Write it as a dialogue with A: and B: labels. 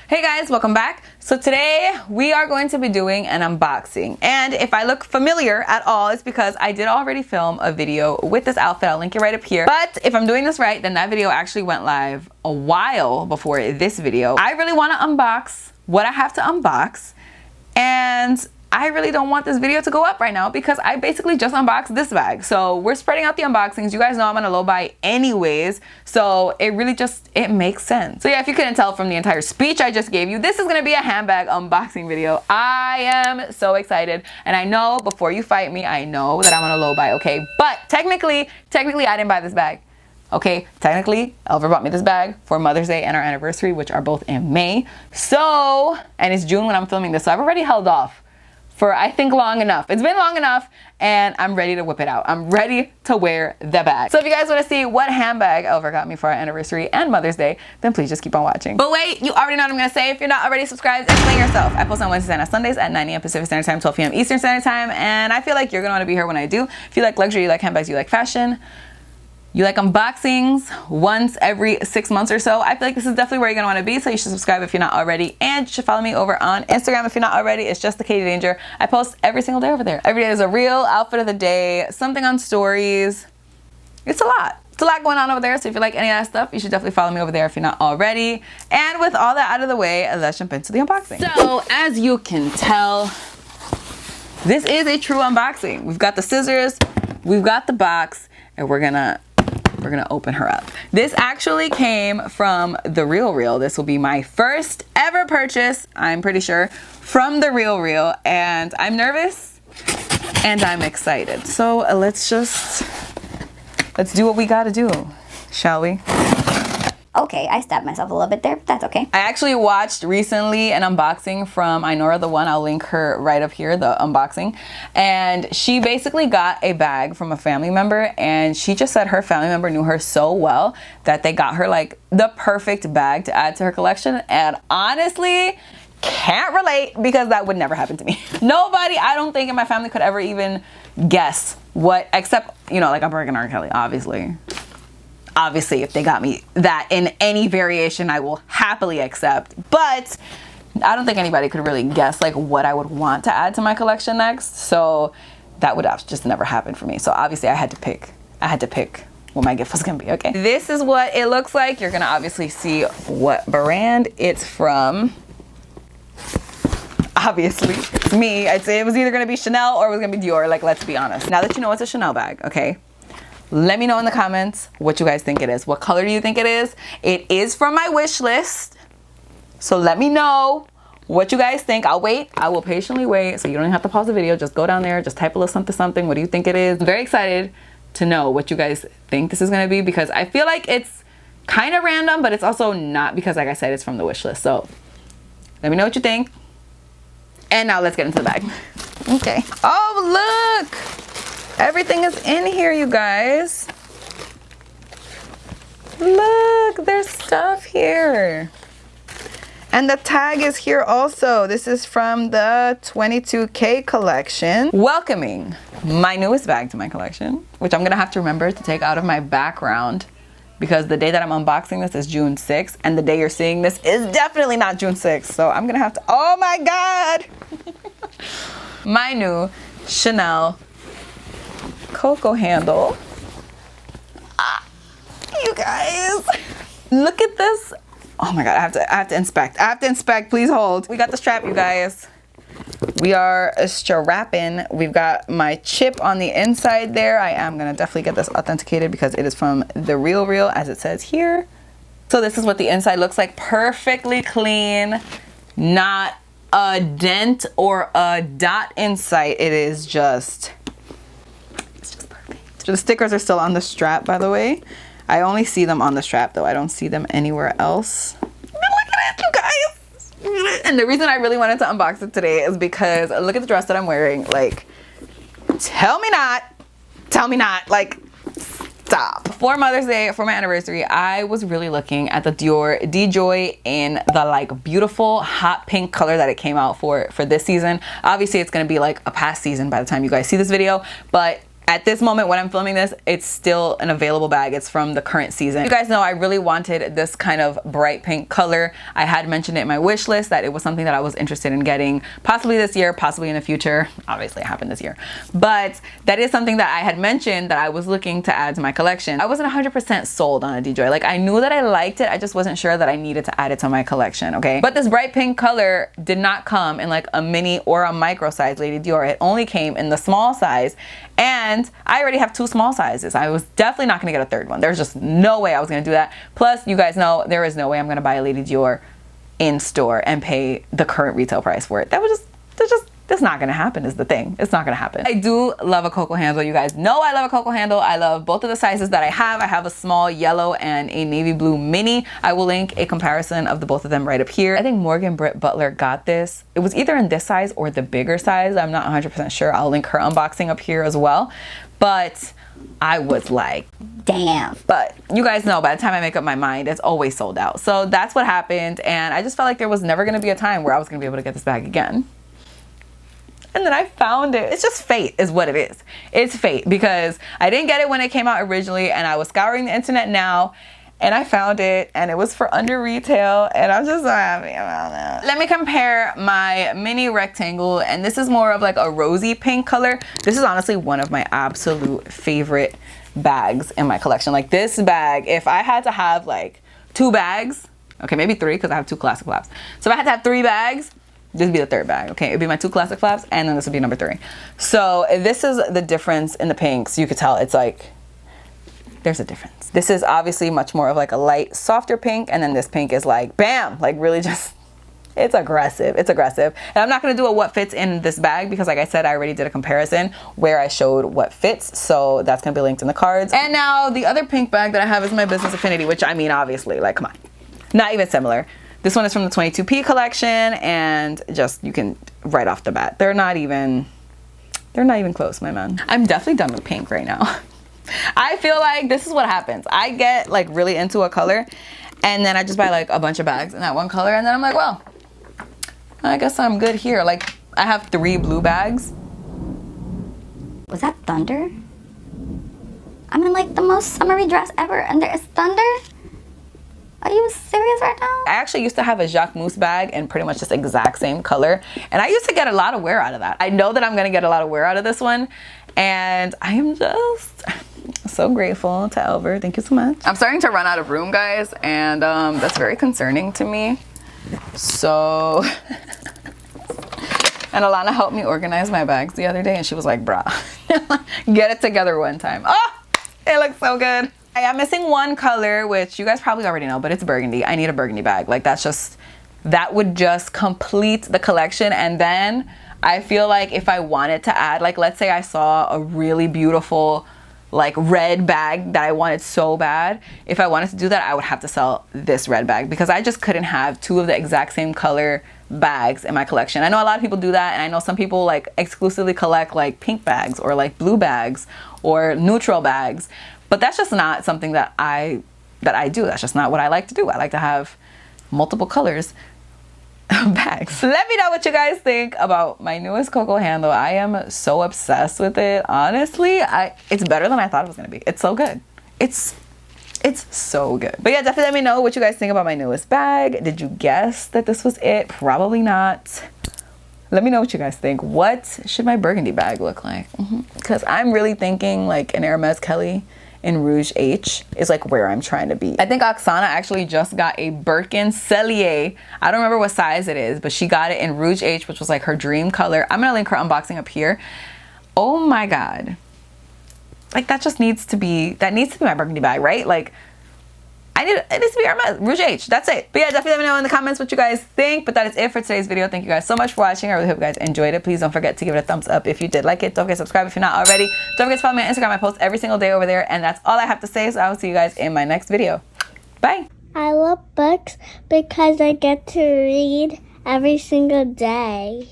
A: Hey guys, welcome back. So today we are going to be doing an unboxing, and if I look familiar at all, it's because I did already film a video with this outfit. I'll link it right up here. But if I'm doing this right, then that video actually went live a while before this video. I really want to unbox what I have to unbox, and I really don't want this video to go up right now because I basically just unboxed this bag. So we're spreading out the unboxings. You guys know I'm on a low buy anyways, so it makes sense. So yeah, if you couldn't tell from the entire speech I just gave you, this is gonna be a handbag unboxing video. I am so excited, and I know before you fight me, I know that I'm on a low buy, okay? But technically I didn't buy this bag. Okay, technically, Elver bought me this bag for Mother's Day and our anniversary, which are both in May. So, and it's June when I'm filming this, so I've already held off for I think long enough. It's been long enough, and I'm ready to whip it out. I'm ready to wear the bag. So if you guys wanna see what handbag Elver got me for our anniversary and Mother's Day, then please just keep on watching. But wait, you already know what I'm gonna say. If you're not already subscribed, explain yourself. I post on Wednesdays and Sundays at 9 a.m. Pacific Standard Time, 12 p.m. Eastern Standard Time, and I feel like you're gonna wanna be here when I do. If you like luxury, you like handbags, you like fashion, you like unboxings once every 6 months or so, I feel like this is definitely where you're gonna wanna be, so you should subscribe if you're not already, and you should follow me over on Instagram if you're not already. It's just the Katie Danger. I post every single day over there. Every day is a real outfit of the day, something on stories. It's a lot. It's a lot going on over there, so if you like any of that stuff, you should definitely follow me over there if you're not already. And with all that out of the way, let's jump into the unboxing. So, as you can tell, this is a true unboxing. We've got the scissors, we've got the box, and we're gonna open her up. This actually came from The Real. This will be my first ever purchase, I'm pretty sure, from The Real, and I'm nervous and I'm excited. So let's do what we gotta do, shall we?
B: Okay, I stabbed myself a little bit there, but that's okay.
A: I actually watched recently an unboxing from Inora the One. I'll link her right up here, the unboxing. And she basically got a bag from a family member, and she just said her family member knew her so well that they got her like the perfect bag to add to her collection. And honestly, can't relate because that would never happen to me. Nobody, I don't think in my family could ever even guess what, except, you know, like a Bergen R. Kelly, obviously. Obviously, if they got me that in any variation, I will happily accept. But I don't think anybody could really guess like what I would want to add to my collection next. So that would just never happen for me. So obviously I had to pick what my gift was gonna be, okay? This is what it looks like. You're gonna obviously see what brand it's from. Obviously, it's me. I'd say it was either gonna be Chanel or it was gonna be Dior, like let's be honest. Now that you know it's a Chanel bag, okay? Let me know in the comments what you guys think it is. What color do you think it is? It is from my wish list. So let me know what you guys think. I'll wait. I will patiently wait. So you don't even have to pause the video. Just go down there. Just type a little something. What do you think it is? I'm very excited to know what you guys think this is going to be because I feel like it's kind of random, but it's also not because, like I said, it's from the wish list. So let me know what you think. And now let's get into the bag. Okay. Oh, look. Everything is in here, you guys. Look, there's stuff here. And the tag is here also. This is from the 22K collection. Welcoming my newest bag to my collection, which I'm gonna have to remember to take out of my background because the day that I'm unboxing this is June 6th, and the day you're seeing this is definitely not June 6th. So I'm gonna have to, oh my God. My new Chanel Coco handle. You guys, look at this. Oh my God, I have to inspect. Please hold. We got the strap, you guys. We are strapping. We've got my chip on the inside there. I am gonna definitely get this authenticated because it is from The Real, as it says here. So this is what the inside looks like. Perfectly clean, not a dent or a dot in sight. It is just, the stickers are still on the strap, by the way. I only see them on the strap, though. I don't see them anywhere else. Look at it, you guys. And the reason I really wanted to unbox it today is because look at the dress that I'm wearing. Like, tell me not. Like, stop. For Mother's Day, for my anniversary, I was really looking at the Dior DJoy in the like beautiful hot pink color that it came out for this season. Obviously, it's gonna be like a past season by the time you guys see this video, but At this moment when I'm filming this, it's still an available bag. It's from the current season. You guys know I really wanted this kind of bright pink color. I had mentioned it in my wish list that it was something that I was interested in getting possibly this year, possibly in the future. Obviously it happened this year. But that is something that I had mentioned that I was looking to add to my collection. I wasn't 100% sold on a DJoy. Like, I knew that I liked it. I just wasn't sure that I needed to add it to my collection, okay? But this bright pink color did not come in like a mini or a micro size Lady Dior. It only came in the small size. And I already have 2 small sizes. I was definitely not gonna get a 3rd one. There's just no way I was gonna do that. Plus, you guys know there is no way I'm gonna buy a Lady Dior in store and pay the current retail price for it. That's not gonna happen is the thing. It's not gonna happen. I do love a cocoa handle. You guys know I love a cocoa handle. I love both of the sizes that I have. I have a small yellow and a navy blue mini. I will link a comparison of the both of them right up here. I think Morgan Britt Butler got this. It was either in this size or the bigger size. I'm not 100% sure. I'll link her unboxing up here as well. But I was like,
B: damn.
A: But you guys know by the time I make up my mind, it's always sold out. So that's what happened. And I just felt like there was never gonna be a time where I was gonna be able to get this bag again. And then I found it. It's just fate is what it is. It's fate because I didn't get it when it came out originally and I was scouring the internet now and I found it and it was for under retail and I'm just so happy about that. Let me compare my mini rectangle, and this is more of like a rosy pink color. This is honestly one of my absolute favorite bags in my collection. Like this bag, if I had to have like 2 bags, okay, maybe 3 because I have 2 classic flaps. So if I had to have 3 bags, this would be the 3rd bag, okay? It'd be my 2 classic flaps, and then this would be number 3. So this is the difference in the pinks. You could tell it's like, there's a difference. This is obviously much more of like a light, softer pink, and then this pink is like, bam, like really just, it's aggressive. It's aggressive. And I'm not gonna do a what fits in this bag because like I said, I already did a comparison where I showed what fits. So that's gonna be linked in the cards. And now the other pink bag that I have is my Business Affinity, which I mean, obviously, like, come on, not even similar. This one is from the 22P collection, and just, you can, right off the bat, they're not even close, my man. I'm definitely done with pink right now. I feel like this is what happens. I get like really into a color, and then I just buy like a bunch of bags in that one color, and then I'm like, well, I guess I'm good here. Like, I have 3 blue bags.
B: Was that thunder? I'm in like the most summery dress ever, and there is thunder? Are you serious right now?
A: I actually used to have a Jacques Mousse bag in pretty much this exact same color, and I used to get a lot of wear out of that. I know that I'm gonna get a lot of wear out of this one, and I am just so grateful to Elver. Thank you so much. I'm starting to run out of room, guys, and that's very concerning to me. So, and Alana helped me organize my bags the other day, and she was like, bruh, get it together one time. Oh, it looks so good. I am missing one color, which you guys probably already know, but it's burgundy. I need a burgundy bag. Like, that would just complete the collection. And then I feel like if I wanted to add, like, let's say I saw a really beautiful like red bag that I wanted so bad. If I wanted to do that, I would have to sell this red bag because I just couldn't have 2 of the exact same color bags in my collection. I know a lot of people do that, and I know some people like exclusively collect like pink bags or like blue bags or neutral bags. But that's just not something that I do. That's just not what I like to do. I like to have multiple colors of bags. Let me know what you guys think about my newest cocoa handle. I am so obsessed with it. Honestly, it's better than I thought it was gonna be. It's so good. It's so good. But yeah, definitely let me know what you guys think about my newest bag. Did you guess that this was it? Probably not. Let me know what you guys think. What should my burgundy bag look like? Because I'm really thinking like an Hermes Kelly in Rouge H is like where I'm trying to be. I think Oksana actually just got a Birkin Cellier. I don't remember what size it is, but she got it in Rouge H, which was like her dream color. I'm gonna link her unboxing up here. Oh my God. Like that needs to be my burgundy bag, right? Like it needs to be Hermes, Rouge H, that's it. But yeah, definitely let me know in the comments what you guys think. But that is it for today's video. Thank you guys so much for watching. I really hope you guys enjoyed it. Please don't forget to give it a thumbs up if you did like it. Don't forget to subscribe if you're not already. Don't forget to follow me on Instagram. I post every single day over there. And that's all I have to say. So I will see you guys in my next video. Bye.
C: I love books because I get to read every single day.